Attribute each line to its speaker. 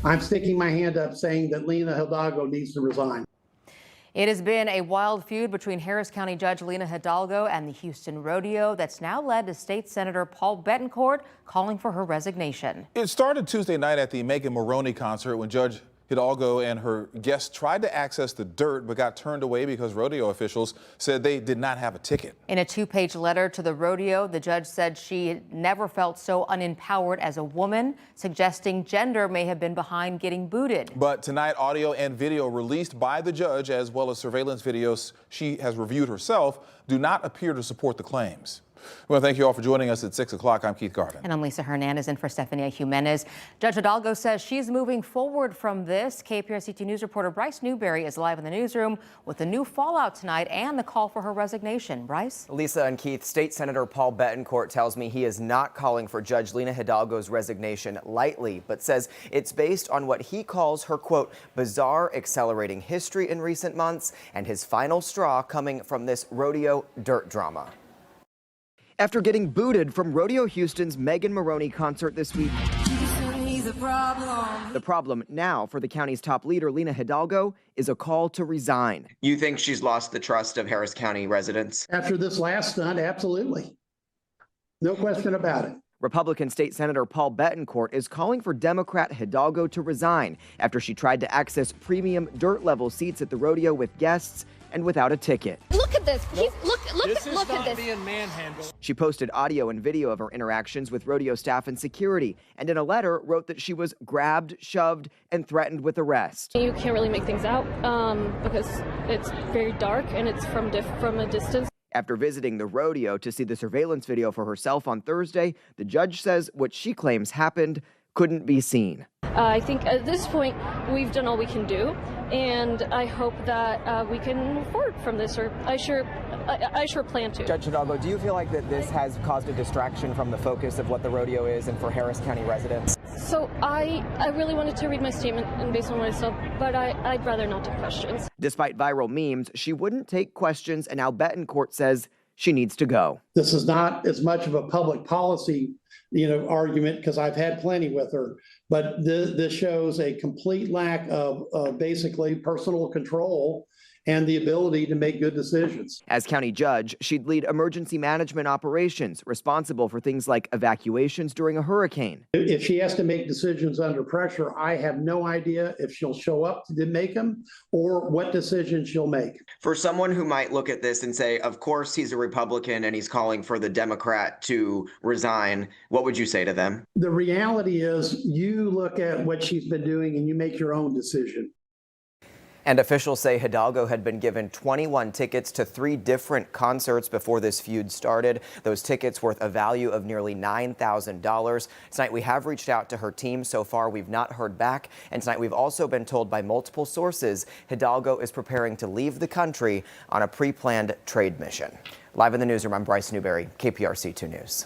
Speaker 1: I'm sticking my hand up saying that Lina Hidalgo needs to resign.
Speaker 2: It has been a wild feud between Harris County Judge Lina Hidalgo and the Houston Rodeo that's now led to State Senator Paul Bettencourt calling for her resignation.
Speaker 3: It started Tuesday night at the Megan Maroney concert when Judge Hidalgo and her guests tried to access the dirt but got turned away because rodeo officials said they did not have a ticket.
Speaker 2: In a 2-page letter to the rodeo, the judge said she never felt so unempowered as a woman, suggesting gender may have been behind getting booted.
Speaker 3: But tonight, audio and video released by the judge, as well as surveillance videos she has reviewed herself, do not appear to support the claims. Well, thank you all for joining us at 6 o'clock. I'm Keith Garvin.
Speaker 2: And I'm Lisa Hernandez in for Stephanie Jimenez. Judge Hidalgo says she's moving forward from this. KPRC 2 News reporter Bryce Newberry is live in the newsroom with the new fallout tonight and the call for her resignation. Bryce?
Speaker 4: Lisa and Keith, State Senator Paul Bettencourt tells me he is not calling for Judge Lina Hidalgo's resignation lightly, but says it's based on what he calls her, quote, bizarre accelerating history in recent months and his final straw coming from this rodeo dirt drama. After getting booted from Rodeo Houston's Megan Maroney concert this week, the problem now for the county's top leader, Lina Hidalgo, is a call to resign.
Speaker 5: You think she's lost the trust of Harris County residents?
Speaker 1: After this last stunt, absolutely. No question about it.
Speaker 4: Republican State Senator Paul Bettencourt is calling for Democrat Hidalgo to resign after she tried to access premium dirt-level seats at the rodeo with guests and without a ticket.
Speaker 6: Look at this.
Speaker 7: Nope.
Speaker 6: Look at this.
Speaker 7: Being manhandled.
Speaker 4: She posted audio and video of her interactions with rodeo staff and security, and in a letter wrote that she was grabbed, shoved, and threatened with arrest.
Speaker 6: You can't really make things out because it's very dark and it's from a distance.
Speaker 4: After visiting the rodeo to see the surveillance video for herself on Thursday, the judge says what she claims happened couldn't be seen.
Speaker 6: I think at this point we've done all we can do, and I hope that we can move forward from this, or I sure plan to.
Speaker 4: Judge Hidalgo, do you feel like that this has caused a distraction from the focus of what the rodeo is and for Harris County residents?
Speaker 6: So I really wanted to read my statement and based on what I saw, but I'd rather not take questions.
Speaker 4: Despite viral memes, she wouldn't take questions, and now Bettencourt says she needs to go.
Speaker 1: This is not as much of a public policy, argument, because I've had plenty with her, but this shows a complete lack of basically personal control and the ability to make good decisions.
Speaker 4: As county judge, she'd lead emergency management operations responsible for things like evacuations during a hurricane.
Speaker 1: If she has to make decisions under pressure, I have no idea if she'll show up to make them or what decisions she'll make.
Speaker 5: For someone who might look at this and say, of course, he's a Republican and he's calling for the Democrat to resign, what would you say to them?
Speaker 1: The reality is you look at what she's been doing and you make your own decision.
Speaker 4: And officials say Hidalgo had been given 21 tickets to 3 different concerts before this feud started. Those tickets worth a value of nearly $9,000. Tonight we have reached out to her team. So far we've not heard back. And tonight we've also been told by multiple sources Hidalgo is preparing to leave the country on a pre-planned trade mission. Live in the newsroom, I'm Bryce Newberry, KPRC 2 News.